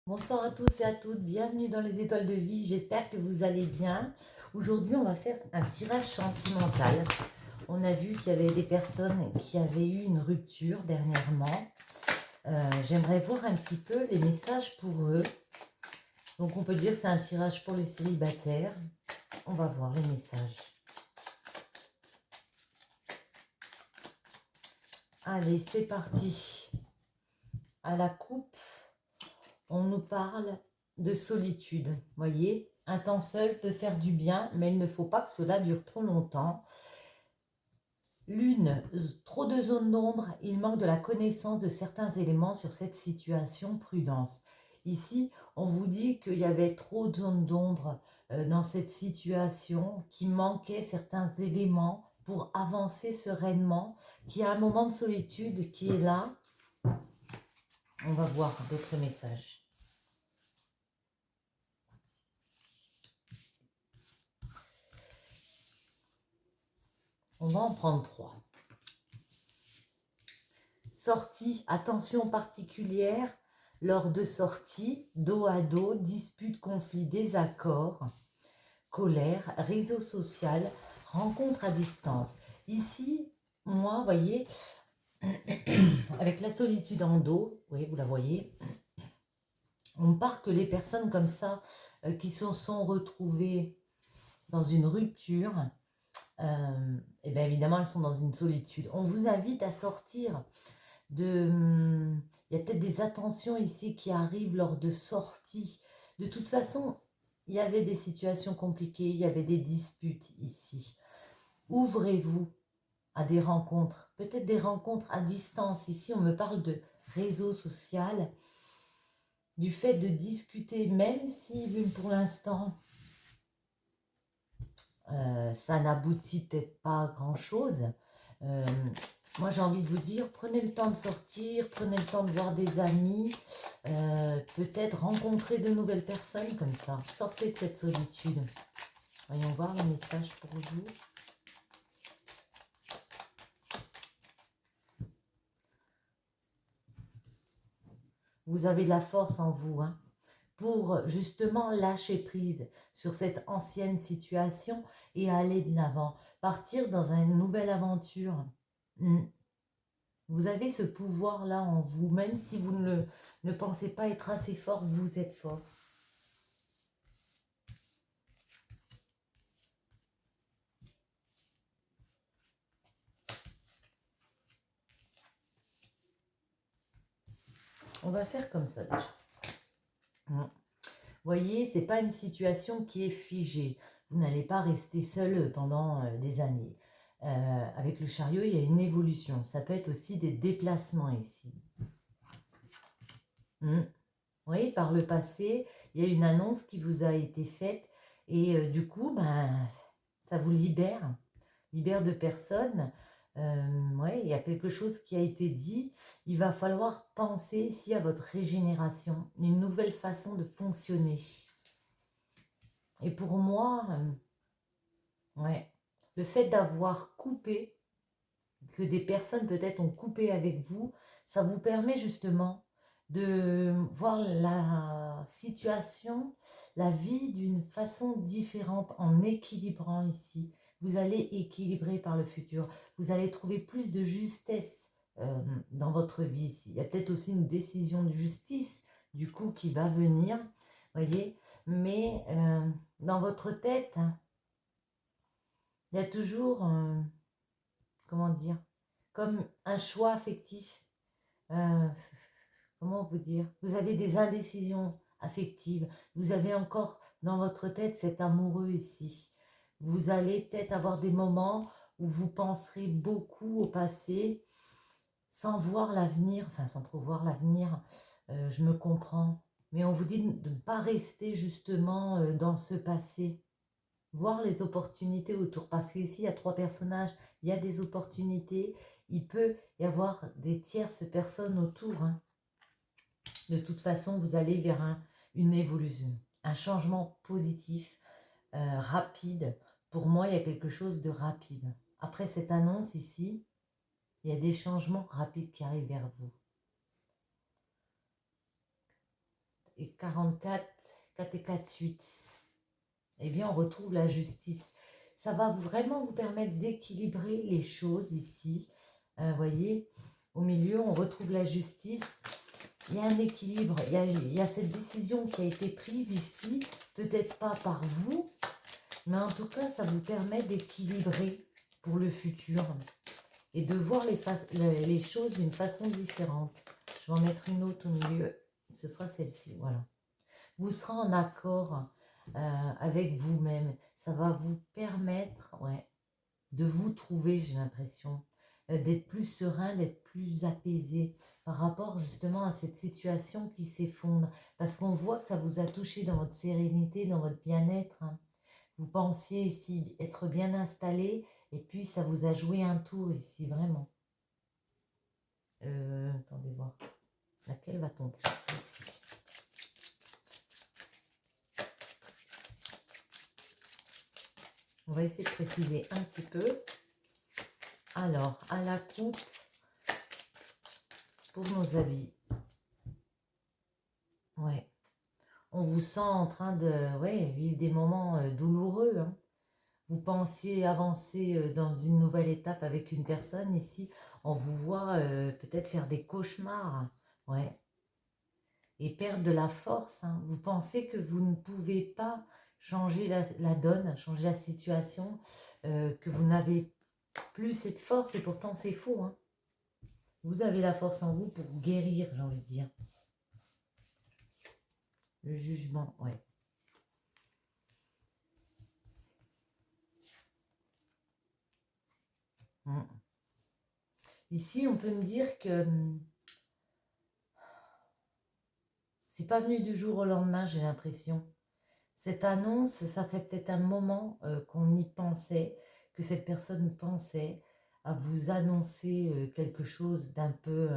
Bonsoir à tous et à toutes, bienvenue dans les étoiles de vie, j'espère que vous allez bien. Aujourd'hui on va faire un tirage sentimental. On a vu qu'il y avait des personnes qui avaient eu une rupture dernièrement. J'aimerais voir un petit peu les messages pour eux. Donc on peut dire que c'est un tirage pour les célibataires. On va voir les messages. Allez, c'est parti. À la coupe, on nous parle de solitude. Voyez, un temps seul peut faire du bien, mais il ne faut pas que cela dure trop longtemps. Lune, trop de zones d'ombre, il manque de la connaissance de certains éléments sur cette situation, prudence. Ici, on vous dit qu'il y avait trop de zones d'ombre dans cette situation, qu'il manquait certains éléments pour avancer sereinement, qu'il y a un moment de solitude qui est là. On va voir d'autres messages. On va en prendre 3. Sortie, attention particulière lors de sorties, dos à dos, disputes, conflits, désaccords, colère, réseau social, rencontre à distance. Ici, moi, voyez, avec la solitude en dos, vous la voyez, on part que les personnes comme ça qui se sont retrouvées dans une rupture, et bien évidemment, elles sont dans une solitude. On vous invite à sortir de... Il y a peut-être des attentions ici qui arrivent lors de sorties. De toute façon, il y avait des situations compliquées, il y avait des disputes ici. Ouvrez-vous à des rencontres, peut-être des rencontres à distance. Ici, on me parle de réseau social, du fait de discuter, même si pour l'instant, ça n'aboutit peut-être pas à grand-chose. Moi, j'ai envie de vous dire, prenez le temps de sortir, prenez le temps de voir des amis, peut-être rencontrer de nouvelles personnes comme ça. Sortez de cette solitude. Voyons voir le message pour vous. Vous avez de la force en vous, hein, pour justement lâcher prise sur cette ancienne situation et aller de l'avant. Partir dans une nouvelle aventure. Vous avez ce pouvoir-là en vous, même si vous ne pensez pas être assez fort, vous êtes fort. On va faire comme ça déjà. Voyez, c'est pas une situation qui est figée. Vous n'allez pas rester seul pendant des années. Avec le chariot, il y a une évolution. Ça peut être aussi des déplacements ici. Vous voyez, par le passé, il y a une annonce qui vous a été faite et du coup, ça vous libère de personnes. Ouais, il y a quelque chose qui a été dit. Il va falloir penser ici à votre régénération, une nouvelle façon de fonctionner. Et pour moi, ouais, le fait d'avoir coupé, que des personnes peut-être ont coupé avec vous, ça vous permet justement de voir la situation, la vie d'une façon différente en équilibrant ici. Vous allez équilibrer par le futur. Vous allez trouver plus de justesse dans votre vie ici. Il y a peut-être aussi une décision de justice du coup qui va venir, voyez. Mais dans votre tête, il y a toujours, comment dire, comme un choix affectif. Comment vous dire? Vous avez des indécisions affectives. Vous avez encore dans votre tête cet amoureux ici. Vous allez peut-être avoir des moments où vous penserez beaucoup au passé sans voir l'avenir, enfin sans prévoir l'avenir. Je me comprends. Mais on vous dit de ne pas rester justement dans ce passé. Voir les opportunités autour. Parce qu'ici, il y a 3 personnages. Il y a des opportunités. Il peut y avoir des tierces personnes autour. Hein. De toute façon, vous allez vers une évolution, un changement positif, rapide. Pour moi, il y a quelque chose de rapide. Après cette annonce ici, il y a des changements rapides qui arrivent vers vous. et 44, 4 et 4, 8. Eh bien, on retrouve la justice. Ça va vraiment vous permettre d'équilibrer les choses ici. Voyez, au milieu, on retrouve la justice. Il y a un équilibre. Il y a cette décision qui a été prise ici. Peut-être pas par vous, mais en tout cas, ça vous permet d'équilibrer pour le futur et de voir les choses d'une façon différente. Je vais en mettre une autre au milieu. Ce sera celle-ci, voilà. Vous serez en accord avec vous-même. Ça va vous permettre de vous trouver, j'ai l'impression, d'être plus serein, d'être plus apaisé par rapport justement à cette situation qui s'effondre. Parce qu'on voit que ça vous a touché dans votre sérénité, dans votre bien-être. Hein. Vous pensiez ici être bien installé et puis ça vous a joué un tour ici, vraiment. Attendez voir. Laquelle va tomber ici. On va essayer de préciser un petit peu. Alors, à la coupe, pour nos avis. Ouais. On vous sent en train de vivre des moments douloureux. Hein. Vous pensiez avancer dans une nouvelle étape avec une personne. Ici, on vous voit peut-être faire des cauchemars. Ouais. Et perdre de la force. Hein. Vous pensez que vous ne pouvez pas changer la donne, changer la situation, que vous n'avez plus cette force et pourtant c'est faux. Hein. Vous avez la force en vous pour guérir, j'ai envie de dire. Le jugement, ouais. Ici, on peut me dire que c'est pas venu du jour au lendemain, j'ai l'impression. Cette annonce, ça fait peut-être un moment qu'on y pensait, que cette personne pensait à vous annoncer quelque chose d'un peu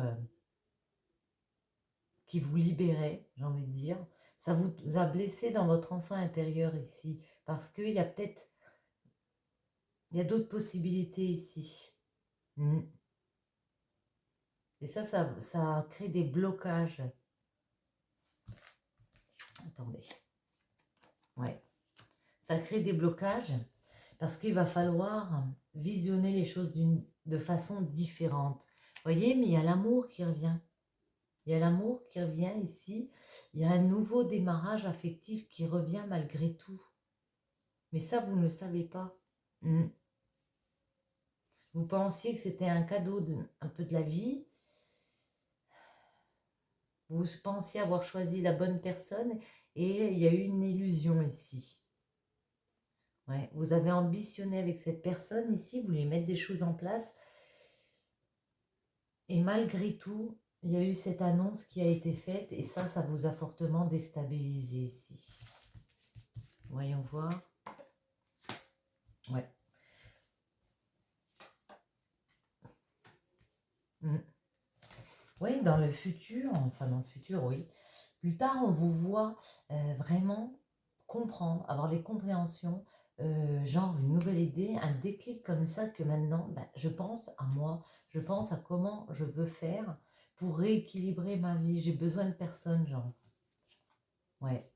qui vous libérait, j'ai envie de dire. Ça vous a blessé dans votre enfant intérieur ici, parce qu'il y a peut-être, il y a d'autres possibilités ici. Et ça crée des blocages. Attendez. Ouais. Ça crée des blocages parce qu'il va falloir visionner les choses de façon différente. Vous voyez, mais il y a l'amour qui revient. Il y a l'amour qui revient ici. Il y a un nouveau démarrage affectif qui revient malgré tout. Mais ça, vous ne le savez pas. Vous pensiez que c'était un cadeau un peu de la vie. Vous pensiez avoir choisi la bonne personne et il y a eu une illusion ici. Ouais, vous avez ambitionné avec cette personne ici, vous voulez mettre des choses en place. Et malgré tout, il y a eu cette annonce qui a été faite et ça vous a fortement déstabilisé ici. Voyons voir. Ouais. Oui, dans le futur, enfin dans le futur, oui. Plus tard, on vous voit vraiment comprendre, avoir les compréhensions, genre une nouvelle idée, un déclic comme ça que maintenant, je pense à moi, je pense à comment je veux faire pour rééquilibrer ma vie. J'ai besoin de personne, genre. Ouais.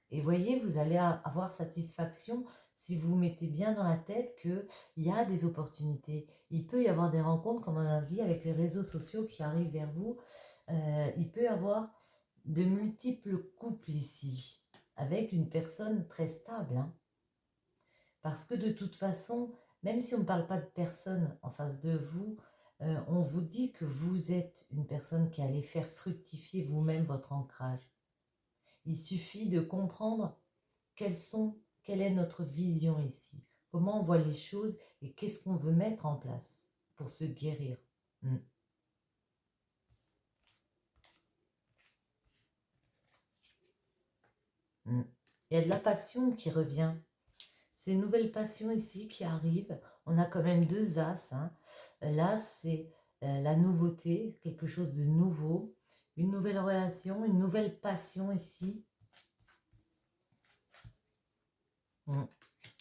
Et voyez, vous allez avoir satisfaction si vous vous mettez bien dans la tête qu'il y a des opportunités. Il peut y avoir des rencontres, comme on a dit, avec les réseaux sociaux qui arrivent vers vous. Il peut y avoir de multiples couples ici, avec une personne très stable. Hein. Parce que de toute façon, même si on ne parle pas de personne en face de vous, on vous dit que vous êtes une personne qui allait faire fructifier vous-même votre ancrage. Il suffit de comprendre quelle est notre vision ici, comment on voit les choses et qu'est-ce qu'on veut mettre en place pour se guérir. Il y a de la passion qui revient. C'est une nouvelle passion ici qui arrive. On a quand même deux as. Hein. L'as, c'est la nouveauté, quelque chose de nouveau, une nouvelle relation, une nouvelle passion ici.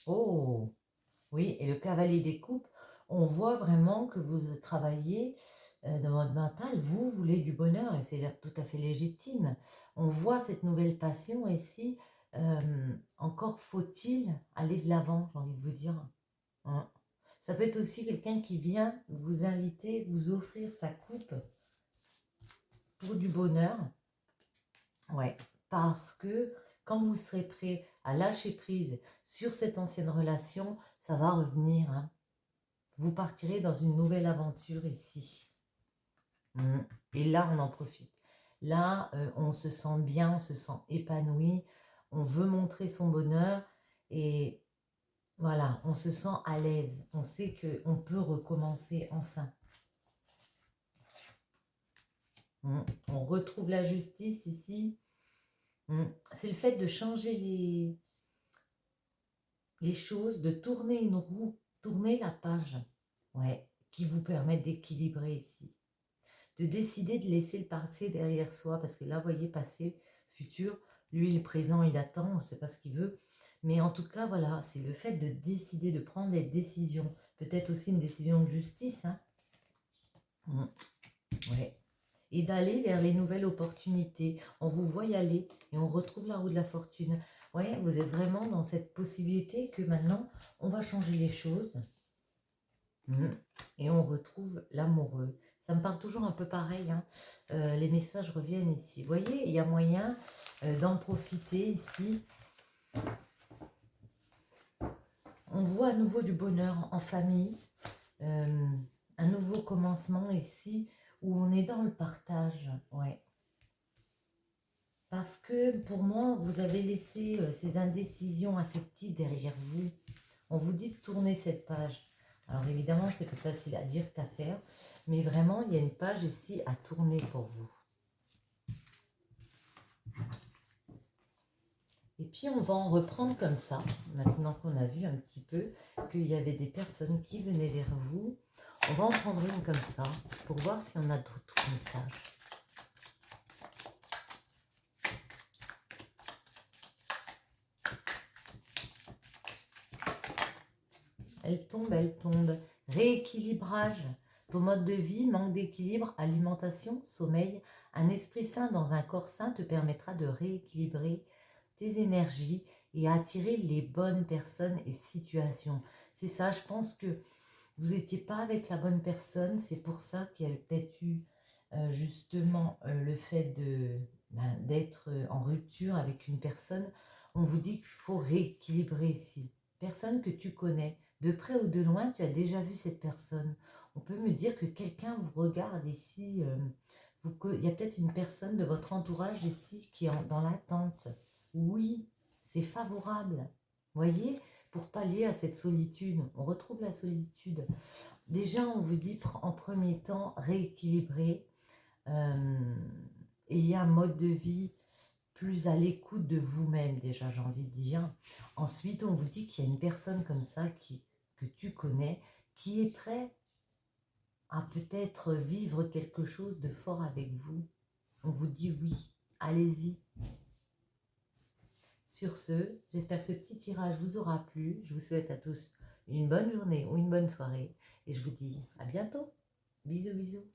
Oh, oui, et le cavalier des coupes, on voit vraiment que vous travaillez dans votre mental, vous voulez du bonheur et c'est tout à fait légitime. On voit cette nouvelle passion ici. Encore faut-il aller de l'avant, j'ai envie de vous dire. Hein. Ça peut être aussi quelqu'un qui vient vous inviter, vous offrir sa coupe pour du bonheur. Ouais, parce que quand vous serez prêt à lâcher prise sur cette ancienne relation, ça va revenir. Hein. Vous partirez dans une nouvelle aventure ici. Et là, on en profite. Là, on se sent bien, on se sent épanoui, on veut montrer son bonheur et voilà, on se sent à l'aise. On sait qu'on peut recommencer enfin. On retrouve la justice ici. C'est le fait de changer les choses, de tourner une roue, tourner la page, ouais, qui vous permet d'équilibrer ici. De décider de laisser le passé derrière soi, parce que là, vous voyez, passé, futur, lui, le présent, il attend, on ne sait pas ce qu'il veut. Mais en tout cas, voilà, c'est le fait de décider, de prendre des décisions. Peut-être aussi une décision de justice, hein. Ouais. Et d'aller vers les nouvelles opportunités. On vous voit y aller et on retrouve la roue de la fortune. Ouais, vous êtes vraiment dans cette possibilité que maintenant, on va changer les choses et on retrouve l'amoureux. Ça me parle toujours un peu pareil, hein. Les messages reviennent ici. Vous voyez, il y a moyen d'en profiter ici. On voit à nouveau du bonheur en famille. Un nouveau commencement ici où on est dans le partage. Ouais. Parce que pour moi, vous avez laissé ces indécisions affectives derrière vous. On vous dit de tourner cette page. Alors évidemment, c'est plus facile à dire qu'à faire. Mais vraiment, il y a une page ici à tourner pour vous. Et puis on va en reprendre comme ça, maintenant qu'on a vu un petit peu qu'il y avait des personnes qui venaient vers vous. On va en prendre une comme ça, pour voir si on a d'autres messages. Elle tombe, elle tombe. Rééquilibrage. Ton mode de vie, manque d'équilibre, alimentation, sommeil. Un esprit sain dans un corps sain te permettra de rééquilibrer tes énergies et attirer les bonnes personnes et situations. C'est ça, je pense que vous n'étiez pas avec la bonne personne. C'est pour ça qu'il y a peut-être eu justement le fait d'être en rupture avec une personne. On vous dit qu'il faut rééquilibrer ici. Personne que tu connais, de près ou de loin, tu as déjà vu cette personne. On peut me dire que quelqu'un vous regarde ici. Il y a peut-être une personne de votre entourage ici qui est dans l'attente. Oui, c'est favorable. Voyez, pour pallier à cette solitude, on retrouve la solitude. Déjà, on vous dit en premier temps rééquilibrer. Il y a un mode de vie plus à l'écoute de vous-même, déjà, j'ai envie de dire. Ensuite, on vous dit qu'il y a une personne comme ça que tu connais, qui est prêt à peut-être vivre quelque chose de fort avec vous. On vous dit oui, allez-y. Sur ce, j'espère que ce petit tirage vous aura plu. Je vous souhaite à tous une bonne journée ou une bonne soirée. Et je vous dis à bientôt. Bisous, bisous.